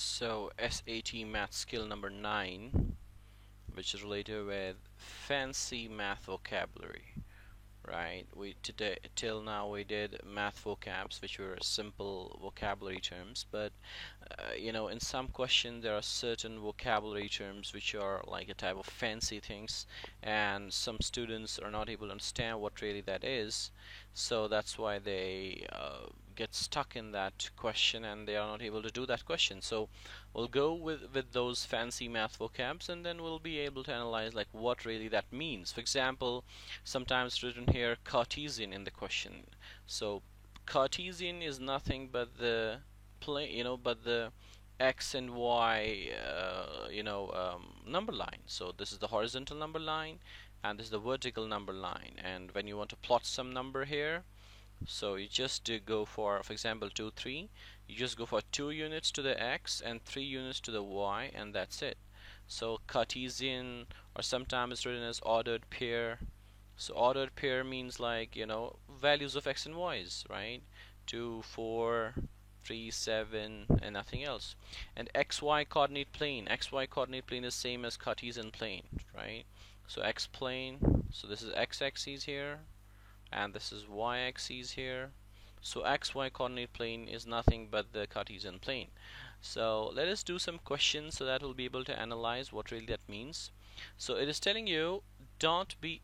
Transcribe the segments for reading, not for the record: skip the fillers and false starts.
So SAT math skill number 9, which is related with fancy math vocabulary, right? We today till now we did math vocabs, which were simple vocabulary terms, but in some questions there are certain vocabulary terms which are like a type of fancy things, and some students are not able to understand what really that is. So that's why they get stuck in that question and they are not able to do that question. So we'll go with those fancy math vocabs, and then we'll be able to analyze like what really that means. For example, sometimes written here Cartesian in the question. So Cartesian is nothing but the plane, but the x and y, number line. So this is the horizontal number line, and this is the vertical number line. And when you want to plot some number here, so you just go for example 2 3, you just go for 2 units to the x and 3 units to the y, and that's it. So Cartesian, or sometimes it's written as ordered pair. So ordered pair means like values of x and y's, right? 2 4 3 7 and nothing else. And xy coordinate plane, xy coordinate plane is same as Cartesian plane, right? So x plane, so this is x-axis here and this is y-axis here. So xy coordinate plane is nothing but the Cartesian plane. So let us do some questions so that we'll be able to analyze what really that means. So it is telling you don't be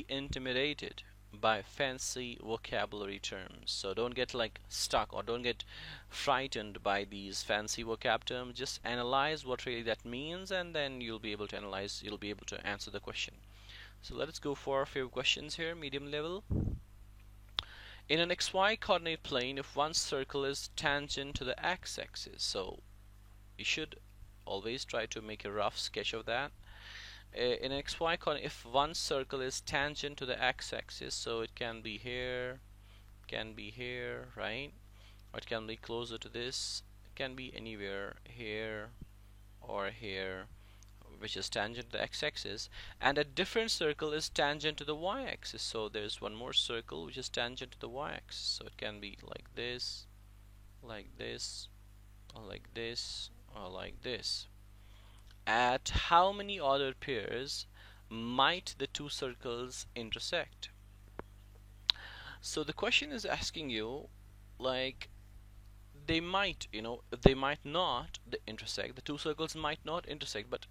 intimidated by fancy vocabulary terms. So don't get like stuck or don't get frightened by these fancy vocab terms. Just analyze what really that means, and then you'll be able to answer the question. So let's go for a few questions here, medium level. In an xy coordinate plane, if one circle is tangent to the x-axis, so you should always try to make a rough sketch of that. In an xy coordinate, if one circle is tangent to the x-axis, so it can be here, right? Or it can be closer to this, it can be anywhere here or here, which is tangent to the x-axis, and a different circle is tangent to the y-axis. So there's one more circle which is tangent to the y-axis. So it can be like this, or like this, or like this. At how many ordered pairs might the two circles intersect? So the question is asking you, like, they might not intersect, the two circles might not intersect, but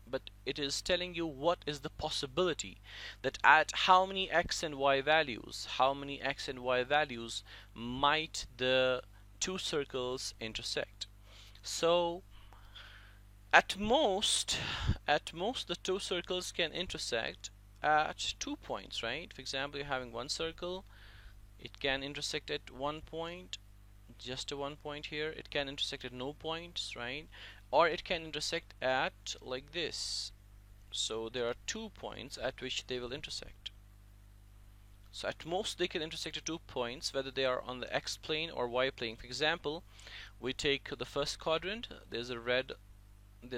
it is telling you what is the possibility that at how many x and y values might the two circles intersect. So at most the two circles can intersect at 2 points, right? For example, you're having one circle, it can intersect at 1 point, just a 1 point here. It can intersect at no points, right? Or it can intersect at like this. So there are 2 points at which they will intersect. So at most they can intersect at 2 points, whether they are on the x plane or y plane. For example, we take the first quadrant. There's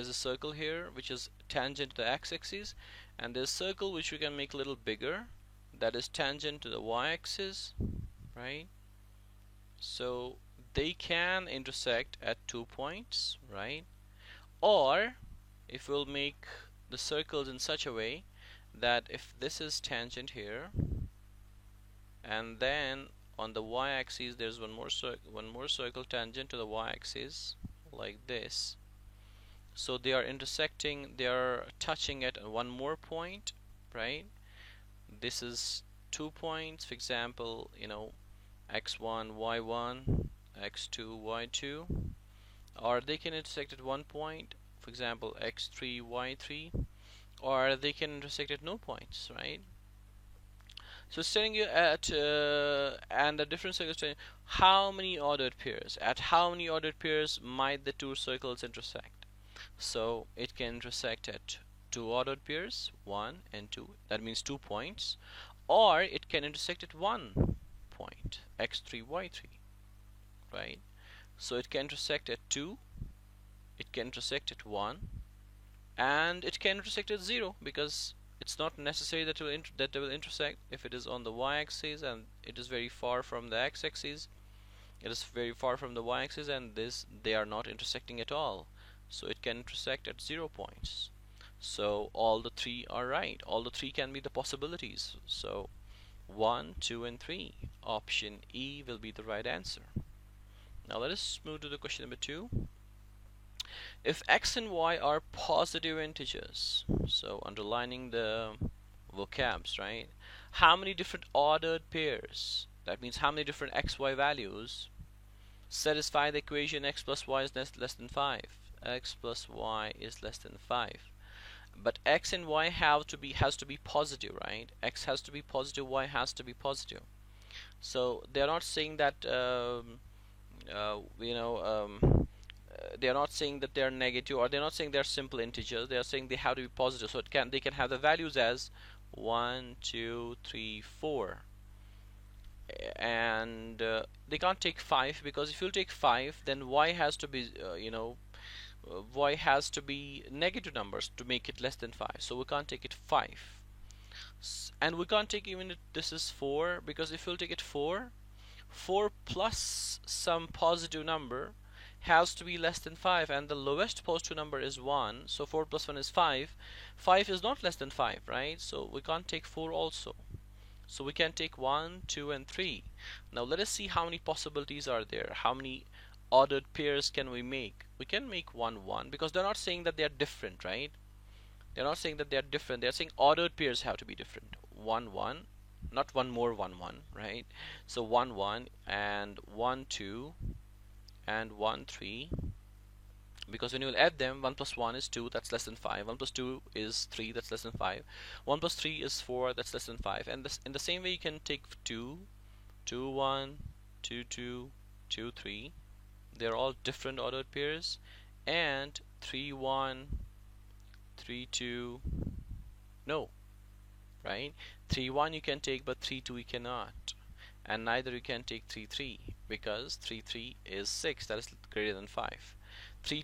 a circle here which is tangent to the x-axis, and there's a circle which we can make a little bigger that is tangent to the y-axis, right? So they can intersect at 2 points, right? Or if we'll make the circles in such a way that if this is tangent here, and then on the y-axis there's one more circle tangent to the y-axis like this, so they are intersecting, they are touching at one more point, right? This is 2 points, for example, x1 y1, x2 y2, or they can intersect at 1 point, for example x3 y3, or they can intersect at no points, right? So it's telling you and the different circles telling you how many ordered pairs, might the two circles intersect. So it can intersect at 2 ordered pairs, 1 and 2, that means 2 points, or it can intersect at 1 point, x3 y3, right? So it can intersect at 2, it can intersect at 1, and it can intersect at 0, because it's not necessary that they will intersect if it is on the y-axis and it is very far from the x-axis. It is very far from the y-axis, and they are not intersecting at all. so it can intersect at 0 points. So all the three are right. All the three can be the possibilities. So 1, 2, and 3. Option E will be the right answer. Now let us move to the question number 2. If x and y are positive integers, so underlining the vocabs, right? How many different ordered pairs, that means how many different xy values, satisfy the equation x plus y is less than 5? X plus y is less than 5. But x and y has to be positive, right? X has to be positive, y has to be positive. So they're not saying that they're not saying that they're negative, or they're not saying they're simple integers. They are saying they have to be positive. So they can have the values as 1, 2, 3, 4, and they can't take 5, because if you take 5, then y has to be y has to be negative numbers to make it less than 5. So we can't take it 5, and we can't take even if this is 4, because if you'll take it 4 plus some positive number has to be less than 5, and the lowest positive number is 1, so 4 plus 1 is 5. 5 is not less than 5, right? So we can't take 4 also. So we can take 1, 2, and 3. Now let us see how many possibilities are there. How many ordered pairs can we make? We can make 1, 1, because they're not saying that they're different, right? They're not saying that they're different. They're saying ordered pairs have to be different. 1, 1, not one more 1, 1, right? So 1, 1, and 1, 2, and 1, 3, because when you will add them, 1 plus 1 is 2, that's less than 5. 1 plus 2 is 3, that's less than 5. 1 plus 3 is 4, that's less than 5. And this, in the same way, you can take 2, 2, 1, 2, 2, 2, 3. They're all different ordered pairs. And 3, 1, 3, 2, no, right? 3, 1 you can take, but 3, 2 you cannot. And neither you can take 3, 3, because 3, 3 is 6, that is greater than 5. 3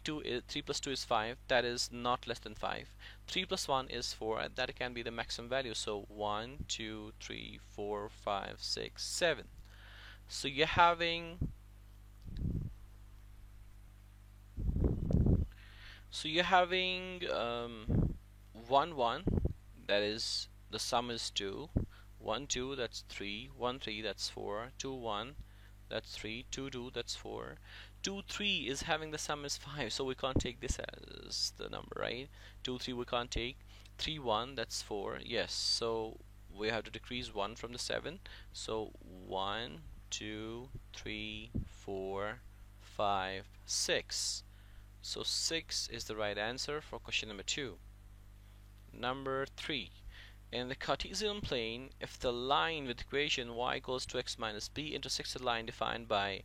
plus 2 is 5, that is not less than 5. 3 plus 1 is 4, and that can be the maximum value. So 1, 2, 3, 4, 5, 6, 7. So you're having 1, 1, that is the sum is 2. 1, 2, that's 3. 1, 3, that's 4. 2, 1, that's 3. 2, 2, that's 4. 2, 3 is having the sum is 5, so we can't take this as the number, right? 2, 3 we can't take. 3, 1, that's 4. Yes, so we have to decrease 1 from the 7. So 1, 2, 3, 4, 5, 6. So 6 is the right answer for question number 2. Number 3. In the Cartesian plane, if the line with equation y equals 2x minus b intersects a line defined by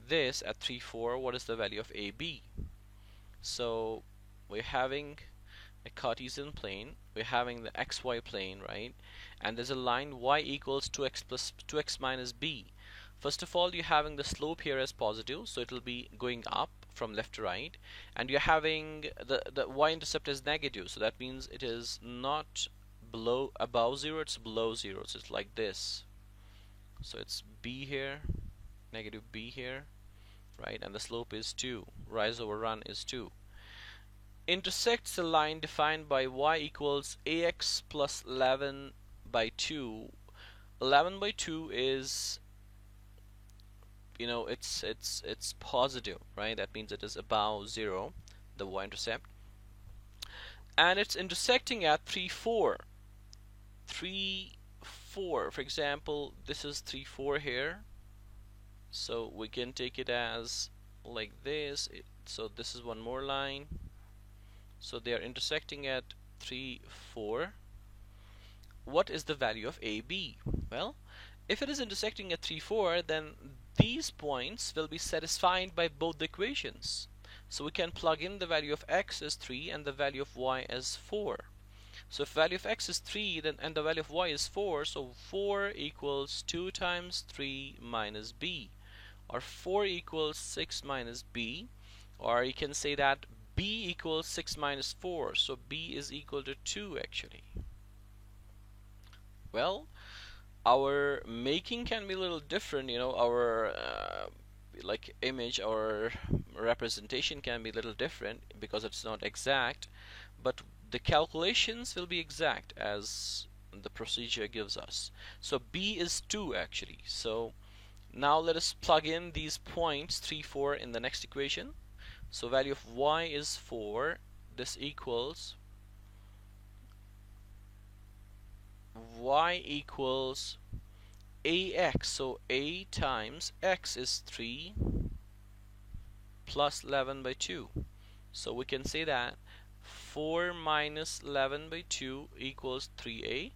this at 3, 4, what is the value of AB? So we're having a Cartesian plane, we're having the xy plane, right? And there's a line y equals 2x minus b. First of all, you're having the slope here as positive, so it will be going up from left to right, and you're having the y-intercept as negative, so that means it is not above 0, it's below 0, so it's like this. So it's b here, negative b here, right? And the slope is 2. Rise over run is 2. Intersects a line defined by y equals ax plus 11 by 2. 11 by 2 is, it's positive, right? That means it is above 0, the y-intercept. And it's intersecting at 3, 4. 3, 4. For example, this is 3, 4 here. So we can take it as like this. So this is one more line. So they are intersecting at 3, 4. What is the value of AB? Well, if it is intersecting at 3, 4, then these points will be satisfied by both the equations. So we can plug in the value of x as 3 and the value of y as 4. So if value of x is 3 then and the value of y is 4, so 4 equals 2 times 3 minus b, or 4 equals 6 minus b, or you can say that b equals 6 minus 4, so b is equal to 2 actually. Well, our making can be a little different, our like image or representation can be a little different because it's not exact, but the calculations will be exact as the procedure gives us. So B is 2 actually. So now let us plug in these points 3, 4 in the next equation. So value of y is 4. This equals y equals ax. So a times x is 3 plus 11 by 2. So we can say that 4 minus 11 by 2 equals 3a.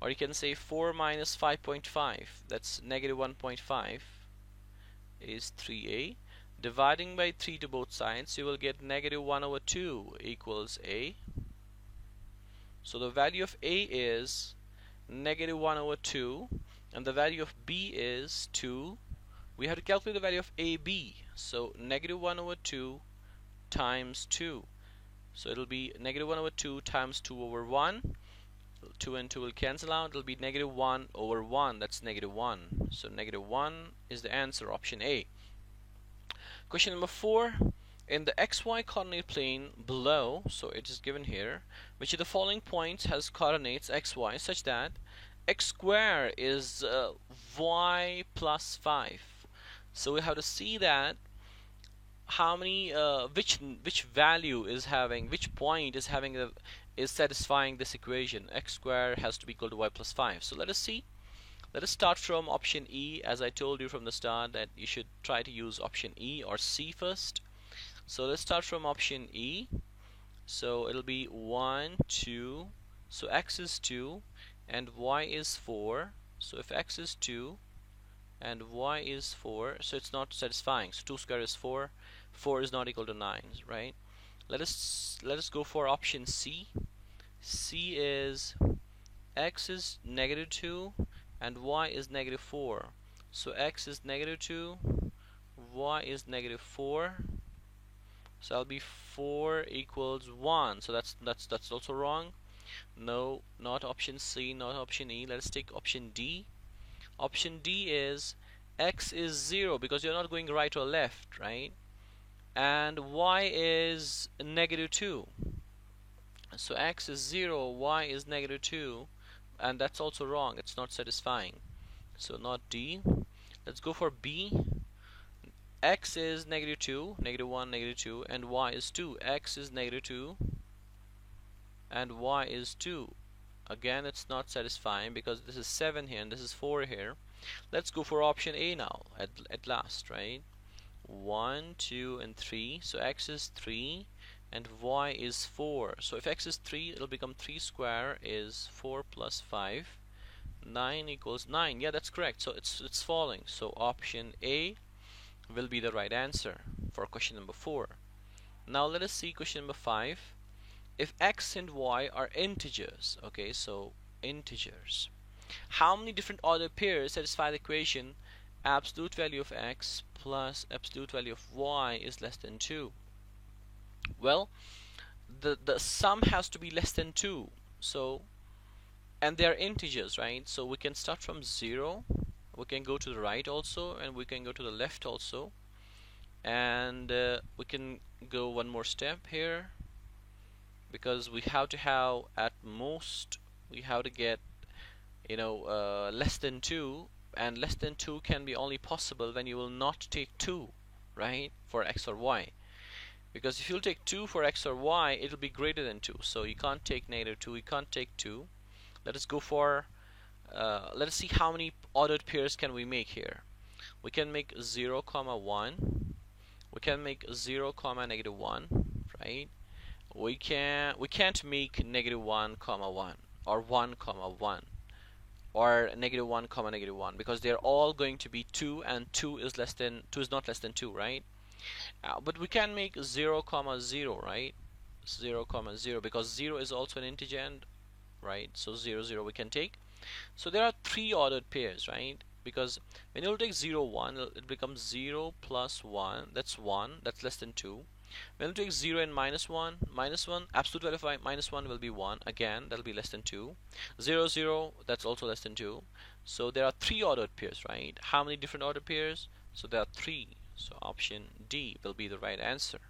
Or you can say 4 minus 5.5, that's negative 1.5, is 3a. Dividing by 3 to both sides, you will get negative 1 over 2 equals a. So the value of a is negative 1 over 2, and the value of b is 2. We have to calculate the value of ab. So negative 1 over 2 times 2. So it'll be negative 1 over 2 times 2 over 1. 2 and 2 will cancel out. It'll be negative 1 over 1. That's negative 1. So negative 1 is the answer, option A. Question number 4. In the xy coordinate plane below, so it is given here, which of the following points has coordinates xy such that x square is y plus 5. So we have to see that how many which value is having, which point is having is satisfying this equation. X square has to be equal to y plus 5. So let us see. Let us start from option E. As I told you from the start that you should try to use option E or C first. So let's start from option E. So it'll be 1, 2. So x is 2 and y is 4. So if x is 2 and y is 4, so it's not satisfying. So 2 square is 4. 4 is not equal to 9, right? Let us go for option C. C is x is negative 2 and y is negative 4. So x is negative 2, y is negative 4. So that'll be 4 equals 1. So that's also wrong. No, not option C, not option E. Let us take option D. Option D is x is 0 because you're not going right or left, right? And y is negative 2. So x is 0, y is negative 2, and that's also wrong. It's not satisfying. So not D. Let's go for B. X is negative 2, negative 1, negative 2, and y is 2. X is negative 2 and y is 2. Again, it's not satisfying because this is 7 here and this is 4 here. Let's go for option A now at last, right? 1, 2, and 3. So x is 3 and y is 4. So if x is 3, it'll become 3 square is 4 plus 5. 9 equals 9. Yeah, that's correct. So it's falling. So option A will be the right answer for question number 4. Now let us see question number 5. If x and y are integers, okay, so integers, how many different ordered pairs satisfy the equation absolute value of x plus absolute value of y is less than 2? Well, the sum has to be less than 2. So, and they are integers, right? So we can start from 0. We can go to the right also, and we can go to the left also, and we can go one more step here, because we have to have at most, we have to get, you know, less than 2, and less than 2 can be only possible when you will not take 2, right, for x or y. Because if you'll take 2 for x or y, it'll be greater than 2. So you can't take negative 2, you can't take 2. Let us go for let us see how many ordered pairs can we make here. We can make 0, 1. We can make 0, negative 1, right? We can't make negative 1, 1, or 1, 1, or negative 1, negative 1, because they're all going to be 2, and 2 is not less than 2, right? But we can make 0, 0, right? 0, 0, because 0 is also an integer, and right, so 0, 0 we can take. So there are 3 ordered pairs, right? Because when you take 0, 1, it becomes 0 plus 1, that's 1, that's less than 2. When you take 0 and minus 1, absolute value of minus 1 will be 1, again that'll be less than 2. 0, 0, that's also less than 2. So there are 3 ordered pairs, right? How many different ordered pairs? So there are three. So option D will be the right answer.